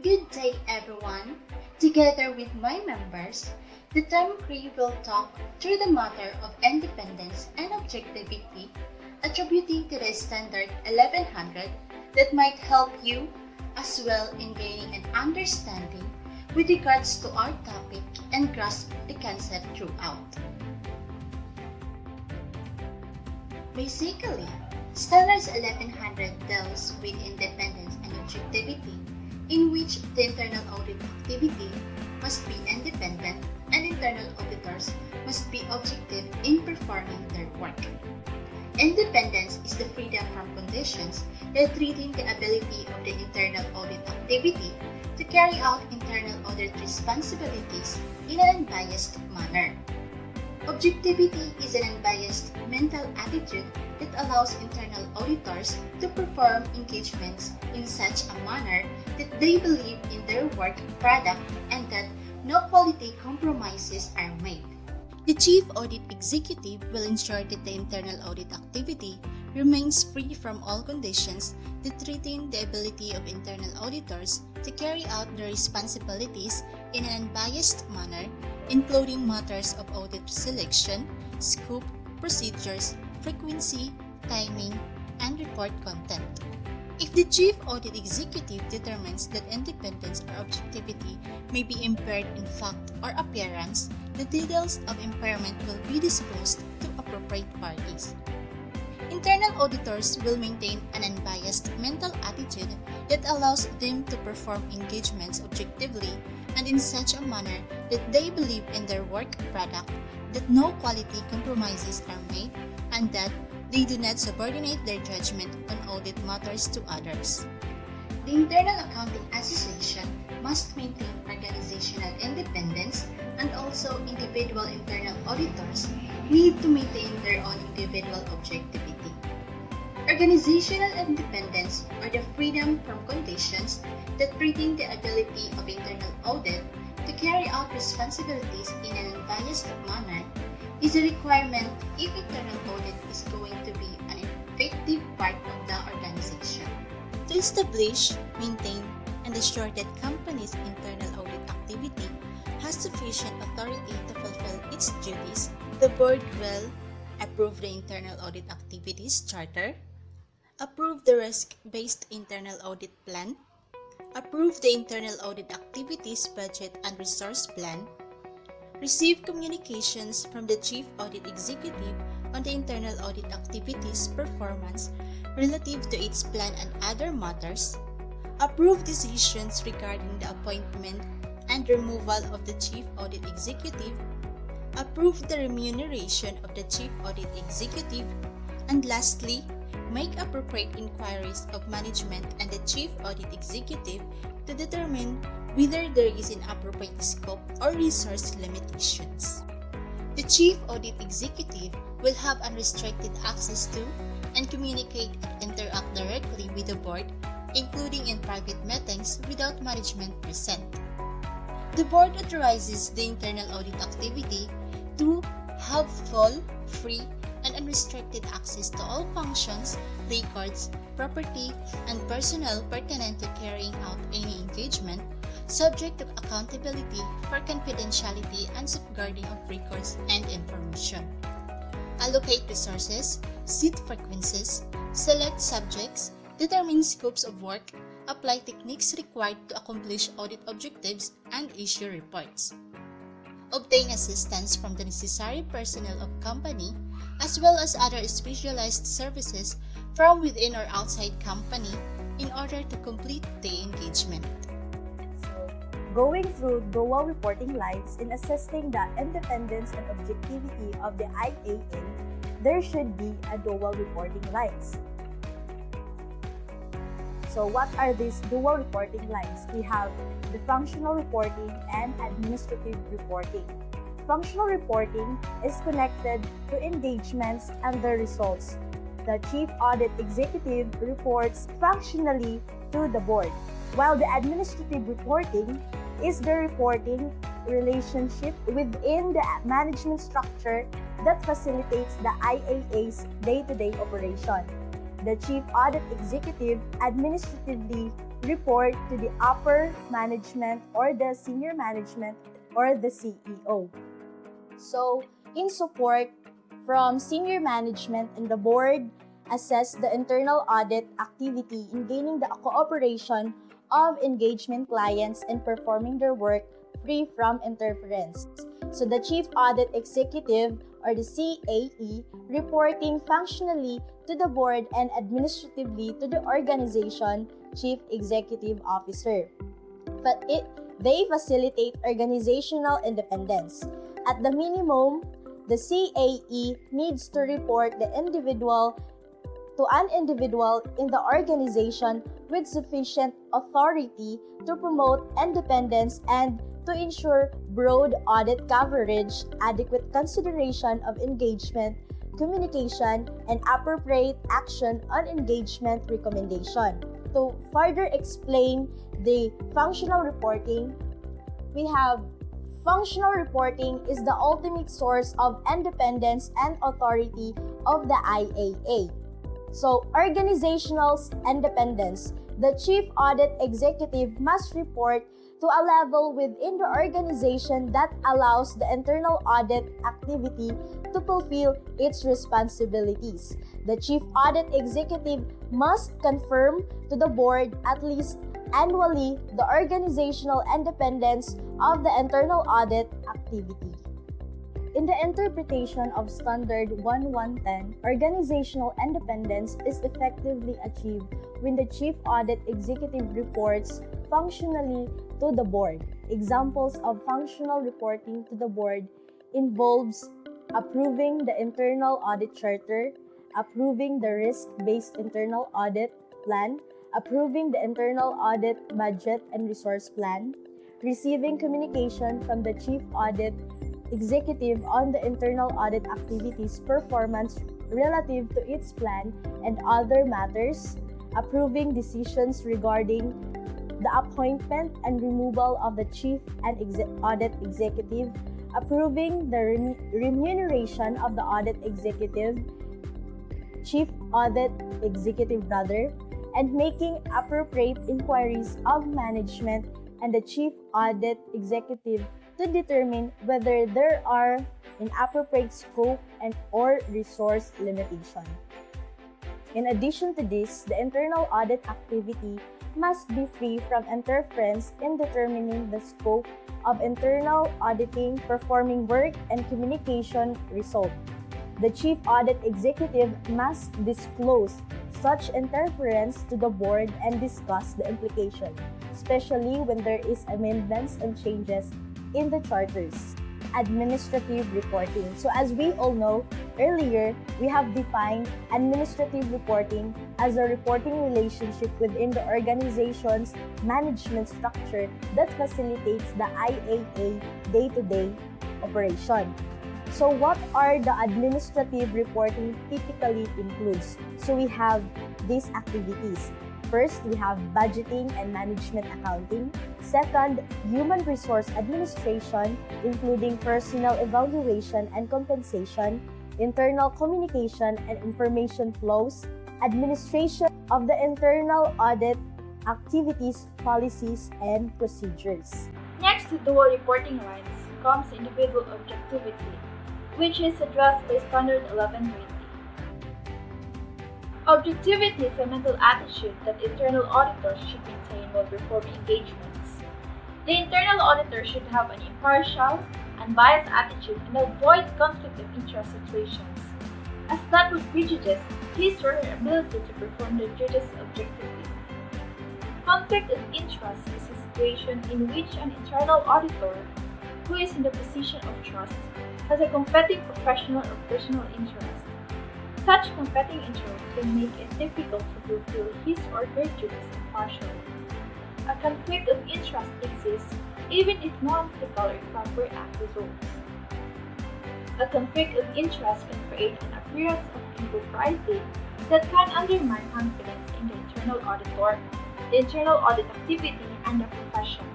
Good day, everyone. Together with my members, the term CRE will talk through the matter of independence and objectivity attributing to the standard 1100 that might help you as well in gaining an understanding with regards to our topic and grasp the concept throughout. Basically, Standards 1100 deals with independence and objectivity, in which the internal audit activity must be independent and internal auditors must be objective in performing their work. Independence is the freedom from conditions that threaten the ability of the internal audit activity to carry out internal audit responsibilities in an unbiased manner. Objectivity is an unbiased mental attitude that allows internal auditors to perform engagements in such a manner that they believe in their work product and that no quality compromises are made. The Chief Audit Executive will ensure that the internal audit activity remains free from all conditions that threaten the ability of internal auditors to carry out their responsibilities in an unbiased manner, including matters of audit selection, scope, procedures, frequency, timing, and report content. If the Chief Audit Executive determines that independence or objectivity may be impaired in fact or appearance, the details of impairment will be disclosed to appropriate parties. Internal auditors will maintain an unbiased mental attitude that allows them to perform engagements objectively and in such a manner that they believe in their work product, that no quality compromises are made, and that they do not subordinate their judgment on audit matters to others. The Internal Accounting Association must maintain organizational independence, and also individual internal auditors need to maintain their own individual objectivity. Organizational independence, or the freedom from conditions that threaten the ability of internal audit to carry out responsibilities in an unbiased manner, is a requirement if internal audit is going to be an effective part of the organization. To establish, maintain, and assure that company's internal audit activity has sufficient authority to fulfill its duties, the board will approve the internal audit activities charter, approve the risk-based internal audit plan, approve the internal audit activities budget and resource plan, receive communications from the Chief Audit Executive on the internal audit activities performance relative to its plan and other matters, approve decisions regarding the appointment and removal of the Chief Audit Executive, approve the remuneration of the Chief Audit Executive, and lastly, make appropriate inquiries of management and the Chief Audit Executive to determine whether there is an appropriate scope or resource limitations. The Chief Audit Executive will have unrestricted access to and communicate and interact directly with the board, including in private meetings without management present. The board authorizes the internal audit activity to have full, free, and unrestricted access to all functions, records, property, and personnel pertinent to carrying out any engagement, subject to accountability for confidentiality and safeguarding of records and information. Allocate resources, set frequencies, select subjects, determine scopes of work, apply techniques required to accomplish audit objectives, and issue reports. Obtain assistance from the necessary personnel of company, as well as other specialized services from within or outside company in order to complete the engagement. Going through dual reporting lines in assessing the independence and objectivity of the IAA, there should be a dual reporting lines. So what are these dual reporting lines? We have the functional reporting and administrative reporting. Functional reporting is connected to engagements and their results. The Chief Audit Executive reports functionally to the board, while the administrative reporting is the reporting relationship within the management structure that facilitates the IAA's day-to-day operation. The Chief Audit Executive administratively report to the upper management or the senior management or the CEO. So, in support from senior management and the board, assess the internal audit activity in gaining the cooperation of engagement clients and performing their work free from interference. So the Chief Audit Executive or the CAE reporting functionally to the board and administratively to the organization Chief Executive Officer. But they facilitate organizational independence. At the minimum, the CAE needs to report the individual to an individual in the organization with sufficient authority to promote independence and to ensure broad audit coverage, adequate consideration of engagement, communication, and appropriate action on engagement recommendation. To further explain the functional reporting, we have functional reporting is the ultimate source of independence and authority of the IAA. So, organizational independence. The Chief Audit Executive must report to a level within the organization that allows the internal audit activity to fulfill its responsibilities. The Chief Audit Executive must confirm to the board at least annually the organizational independence of the internal audit activity. In the interpretation of Standard 1110, organizational independence is effectively achieved when the Chief Audit Executive reports functionally to the board. Examples of functional reporting to the board involves approving the internal audit charter, approving the risk-based internal audit plan, approving the internal audit budget and resource plan, receiving communication from the Chief Audit Executive on the internal audit activities performance relative to its plan and other matters, approving decisions regarding the appointment and removal of the Chief and Audit Executive, approving the remuneration of the Audit Executive, Chief Audit Executive and making appropriate inquiries of management and the Chief Audit Executive to determine whether there are inappropriate scope and or resource limitation. In addition to this, the internal audit activity must be free from interference in determining the scope of internal auditing, performing work, and communication result. The Chief Audit Executive must disclose such interference to the board and discuss the implication, especially when there is amendments and changes in the charters. Administrative reporting. So as we all know, earlier, we have defined administrative reporting as a reporting relationship within the organization's management structure that facilitates the IAA day-to-day operation. So what are the administrative reporting typically includes? So we have these activities. First, we have budgeting and management accounting. Second, human resource administration, including personnel evaluation and compensation, internal communication and information flows, administration of the internal audit activities, policies, and procedures. Next to dual reporting lines comes individual objectivity, which is addressed by Standard 1120. Objectivity is a mental attitude that internal auditors should maintain while performing engagements. The internal auditor should have an impartial, unbiased attitude and avoid conflict of interest situations, as that would prejudice his or her ability to perform their duties objectively. Conflict of interest is a situation in which an internal auditor, who is in the position of trust, has a competing professional or personal interest. Such competing interests can make it difficult to fulfill his or her duties impartially. A conflict of interest exists even if no ethical or proper act results. A conflict of interest can create an appearance of impropriety that can undermine confidence in the internal auditor, the internal audit activity, and the profession.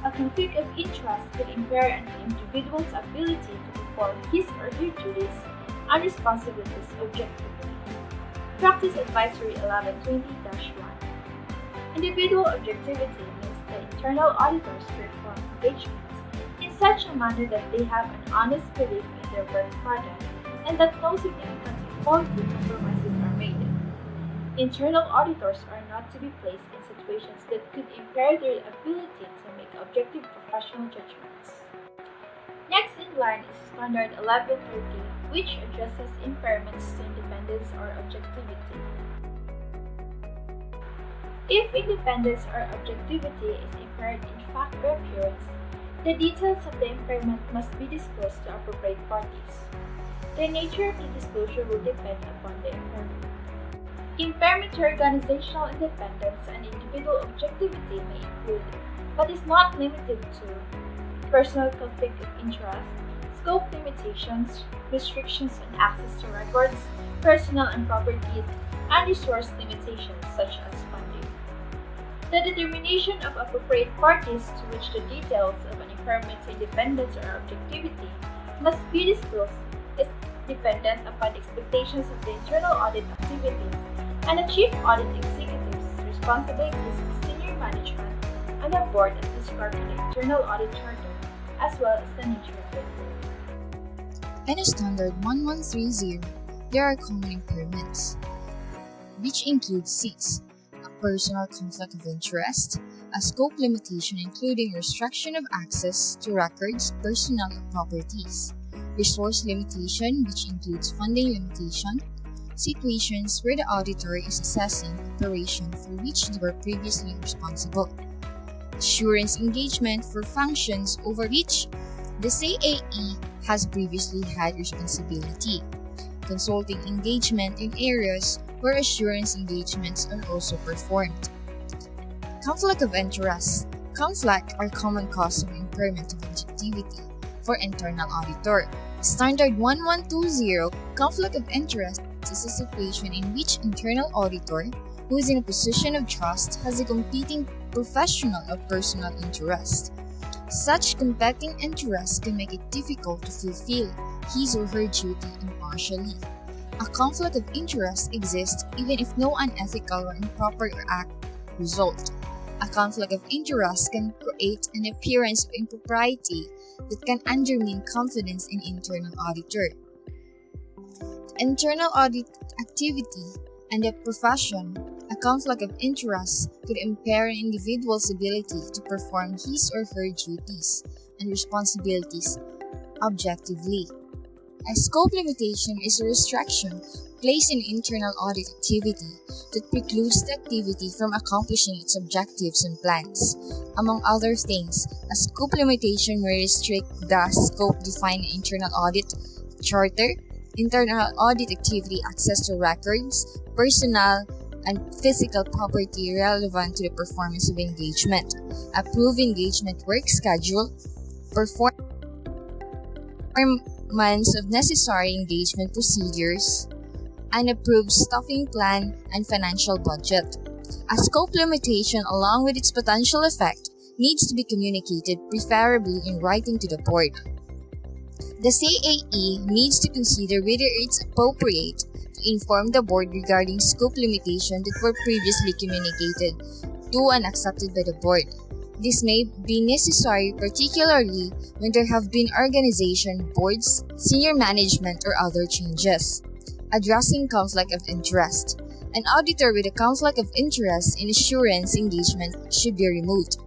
A conflict of interest could impair an individual's ability to perform his or her duties and responsibilities objectively. Practice Advisory 1120-1. Individual objectivity means the internal auditors perform engagements in such a manner that they have an honest belief in their work product and that no significant quality compromises are made. Internal auditors are not to be placed in situations that could impair their ability to make objective professional judgments. Next in line is Standard 1130, which addresses impairments to independence or objectivity. If independence or objectivity is impaired in fact or appearance, the details of the impairment must be disclosed to appropriate parties. The nature of the disclosure will depend upon the impairment. Impairment to organizational independence and individual objectivity may include, but is not limited to, personal conflict of interest, scope limitations, restrictions on access to records, personal and property, and resource limitations such as funding. The determination of appropriate parties to which the details of an impairment to independence or objectivity must be disclosed is dependent upon the expectations of the internal audit activities and the chief audit executive's responsibilities to senior management and the board as described in the internal audit charter, as well as the nature of it. In Standard 1130, there are common impairments, which include 6. A personal conflict of interest, a scope limitation including restriction of access to records, personnel, or properties, resource limitation, which includes funding limitation, situations where the auditor is assessing operation for which they were previously responsible, assurance engagement for functions over which the CAE has previously had responsibility, consulting engagement in areas where assurance engagements are also performed. Conflict of interest. Conflict are common cause of impairment of objectivity for internal auditor. Standard 1120, conflict of interest is a situation in which internal auditor who is in a position of trust has a competing professional or personal interest. Such competing interests can make it difficult to fulfill his or her duty impartially. A conflict of interest exists even if no unethical or improper act result. A conflict of interest can create an appearance of impropriety that can undermine confidence in internal auditor. Internal audit activity and the profession, a conflict of interest could impair an individual's ability to perform his or her duties and responsibilities objectively. A scope limitation is a restriction placed in internal audit activity that precludes the activity from accomplishing its objectives and plans. Among other things, a scope limitation may restrict the scope defined in internal audit charter, internal audit activity access to records, personnel, and physical property relevant to the performance of engagement, approve engagement work schedule, performance of necessary engagement procedures, and approve staffing plan and financial budget. A scope limitation along with its potential effect needs to be communicated, preferably in writing to the board. The CAE needs to consider whether it's appropriate to inform the board regarding scope limitations that were previously communicated to and accepted by the board. This may be necessary particularly when there have been organization, boards, senior management, or other changes. Addressing conflict of interest. An auditor with a conflict of interest in assurance engagement should be removed.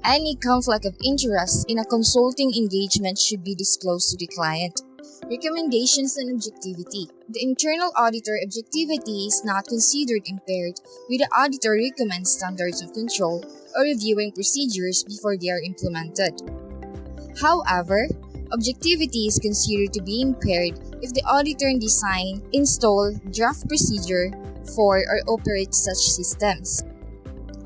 Any conflict of interest in a consulting engagement should be disclosed to the client. Recommendations on objectivity. The internal auditor objectivity is not considered impaired when the auditor recommends standards of control or reviewing procedures before they are implemented. However, objectivity is considered to be impaired if the auditor design, install, draft procedure for or operate such systems.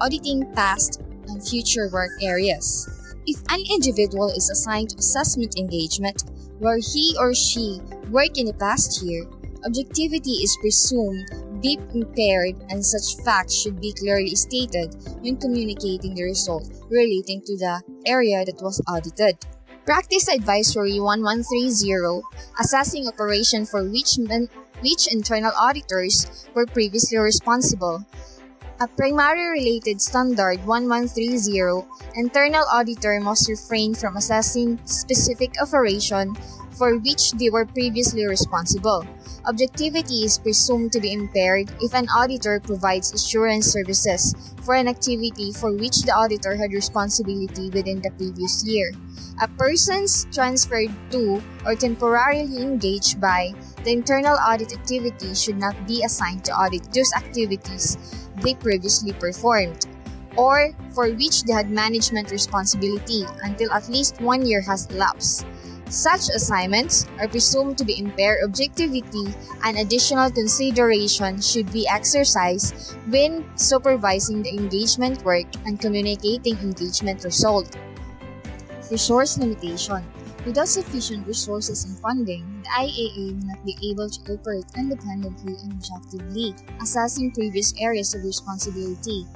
Auditing past and future work areas. If an individual is assigned to assessment engagement where he or she worked in the past year, objectivity is presumed be impaired and such facts should be clearly stated when communicating the result relating to the area that was audited. Practice Advisory 1130, assessing operation for which which internal auditors were previously responsible. A primary related standard 1130, internal auditor must refrain from assessing specific operation for which they were previously responsible. Objectivity is presumed to be impaired if an auditor provides assurance services for an activity for which the auditor had responsibility within the previous year. A persons transferred to or temporarily engaged by the internal audit activity should not be assigned to audit those activities they previously performed, or for which they had management responsibility until at least 1 year has elapsed. Such assignments are presumed to be impaired objectivity, and additional consideration should be exercised when supervising the engagement work and communicating engagement result. Resource limitation. Without sufficient resources and funding, the IAA will not be able to operate independently and objectively, assessing previous areas of responsibility.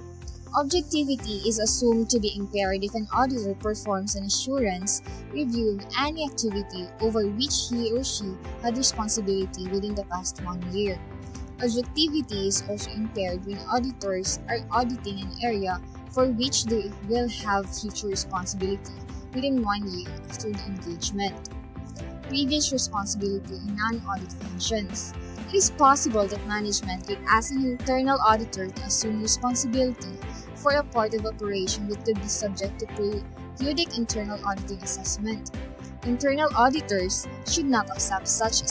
Objectivity is assumed to be impaired if an auditor performs an assurance review of any activity over which he or she had responsibility within the past 1 year. Objectivity is also impaired when auditors are auditing an area for which they will have future responsibility within 1 year after the engagement. Previous responsibility in non-audit functions. It is possible that management could ask an internal auditor to assume responsibility for a part of operation that could be subject to periodic internal auditing assessment. Internal auditors should not accept such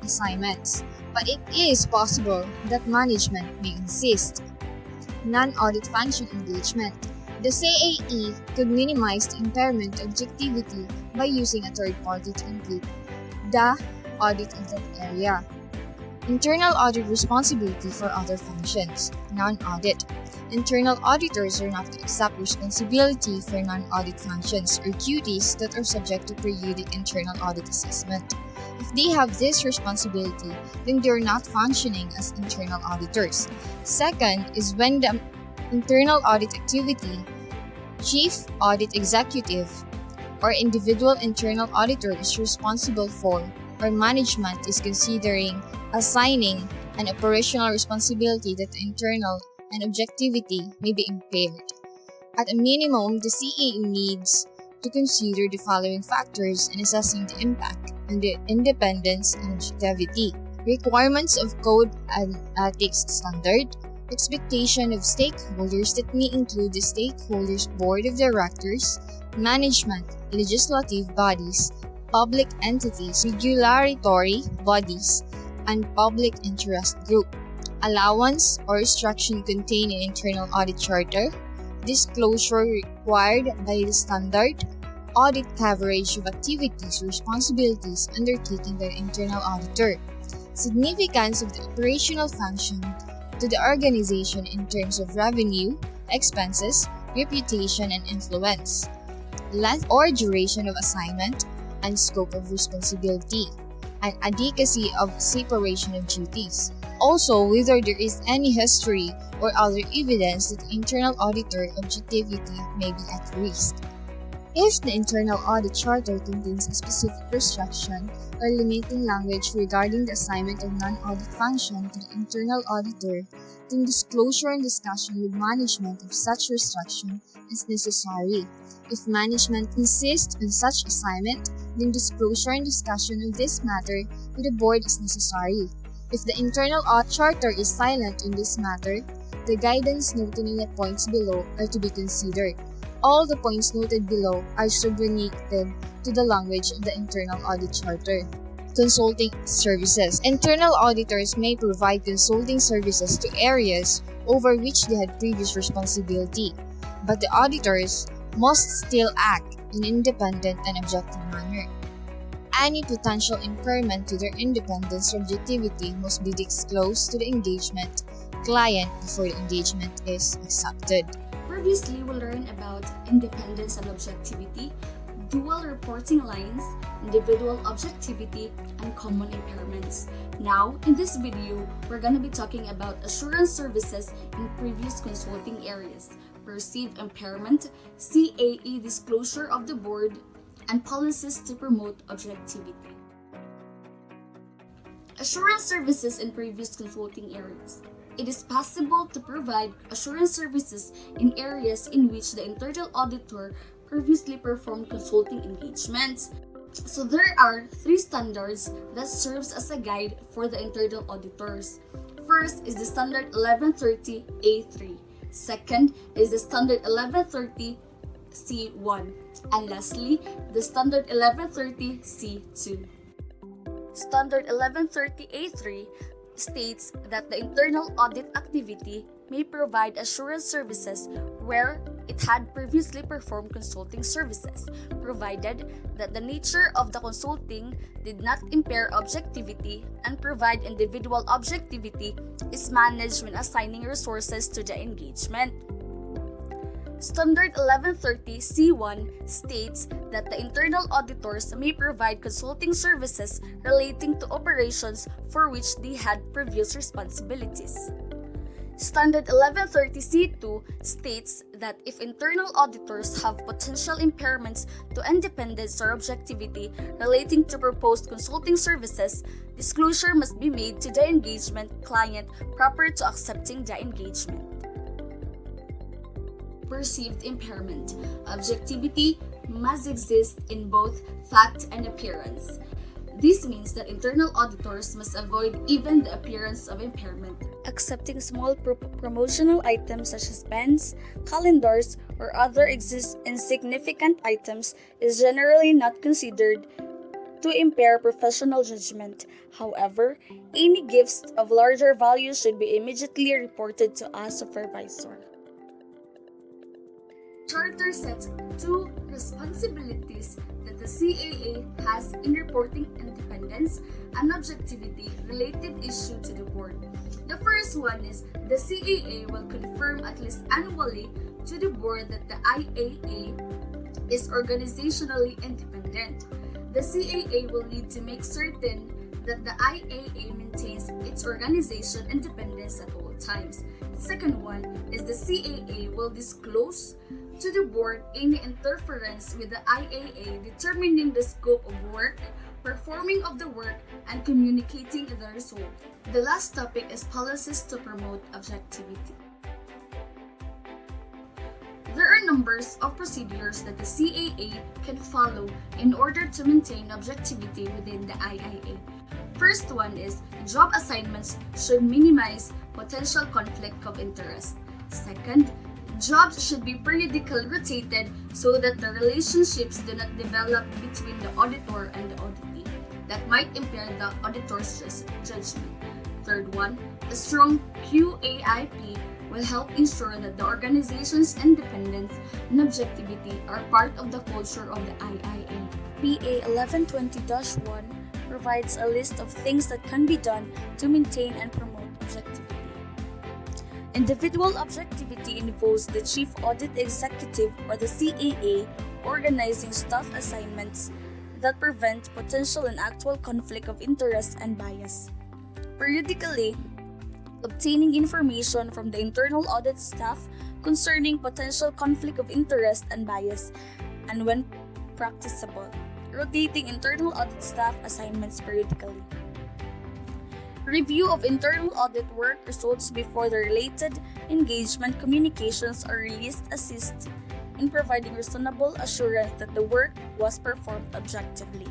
assignments, but it is possible that management may insist. Non-audit function engagement. The CAE could minimize the impairment of objectivity by using a third party to complete the audit of that area. Internal audit responsibility for other functions. Non-audit. Internal auditors are not to accept responsibility for non-audit functions or duties that are subject to periodic internal audit assessment. If they have this responsibility, then they are not functioning as internal auditors. Second is when the internal audit activity, chief audit executive, or individual internal auditor is responsible for, or management is considering assigning an operational responsibility that the internal and objectivity may be impaired. At a minimum, the CAE needs to consider the following factors in assessing the impact on the independence and objectivity: requirements of code and ethics standard, expectation of stakeholders that may include the stakeholders' board of directors, management, legislative bodies, public entities, regulatory bodies, and public interest group, allowance or restriction contained in internal audit charter, disclosure required by the standard, audit coverage of activities or responsibilities undertaken by the internal auditor, significance of the operational function to the organization in terms of revenue, expenses, reputation, and influence, length or duration of assignment, and scope of responsibility, and adequacy of separation of duties. Also, whether there is any history or other evidence that the internal auditor objectivity may be at risk. If the internal audit charter contains a specific restriction or limiting language regarding the assignment of non-audit function to the internal auditor, then disclosure and discussion with management of such restriction is necessary. If management insists on such assignment, then disclosure and discussion of this matter with the board is necessary. If the internal audit charter is silent on this matter, the guidance noted in the points below are to be considered. All the points noted below are subordinated to the language of the internal audit charter. Consulting services. Internal auditors may provide consulting services to areas over which they had previous responsibility, but the auditors must still act in an independent and objective manner. Any potential impairment to their independence or objectivity must be disclosed to the engagement client before the engagement is accepted. Previously, we learned about independence and objectivity, dual reporting lines, individual objectivity, and common impairments. Now, in this video, we're going to be talking about assurance services in previous consulting areas, perceived impairment, CAE disclosure of the board, and policies to promote objectivity. Assurance services in previous consulting areas. It is possible to provide assurance services in areas in which the internal auditor previously performed consulting engagements. So there are three standards that serves as a guide for the internal auditors. First is the standard 1130A3. Second is the standard 1130C1. And lastly, the standard 1130C2. Standard 1130A3 states that the internal audit activity may provide assurance services where it had previously performed consulting services, provided that the nature of the consulting did not impair objectivity and provide individual objectivity is managed when assigning resources to the engagement. Standard 1130C1 states that the internal auditors may provide consulting services relating to operations for which they had previous responsibilities. Standard 1130C2 states that if internal auditors have potential impairments to independence or objectivity relating to proposed consulting services, disclosure must be made to the engagement client prior to accepting the engagement. Perceived impairment. Objectivity must exist in both fact and appearance. This means that internal auditors must avoid even the appearance of impairment. Accepting small promotional items such as pens, calendars, or other insignificant items is generally not considered to impair professional judgment. However, any gifts of larger value should be immediately reported to a supervisor. Charter sets two responsibilities that the CAA has in reporting independence and objectivity related issue to the board. The first one is the CAA will confirm at least annually to the board that the IAA is organizationally independent. The CAA will need to make certain that the IAA maintains its organization independence at all times. The second one is the CAA will disclose to the board any interference with the IAA, determining the scope of work, performing of the work, and communicating the result. The last topic is policies to promote objectivity. There are numbers of procedures that the CAA can follow in order to maintain objectivity within the IIA. First one is job assignments should minimize potential conflict of interest. Second, jobs should be periodically rotated so that the relationships do not develop between the auditor and the auditee that might impair the auditor's judgment. Third one, a strong QAIP will help ensure that the organization's independence and objectivity are part of the culture of the IIA. PA 1120-1 provides a list of things that can be done to maintain and promote objectivity. Individual objectivity involves the Chief Audit Executive or the CAA organizing staff assignments that prevent potential and actual conflict of interest and bias. Periodically, obtaining information from the internal audit staff concerning potential conflict of interest and bias, and when practicable, rotating internal audit staff assignments periodically. Review of internal audit work results before the related engagement communications are released assist in providing reasonable assurance that the work was performed objectively.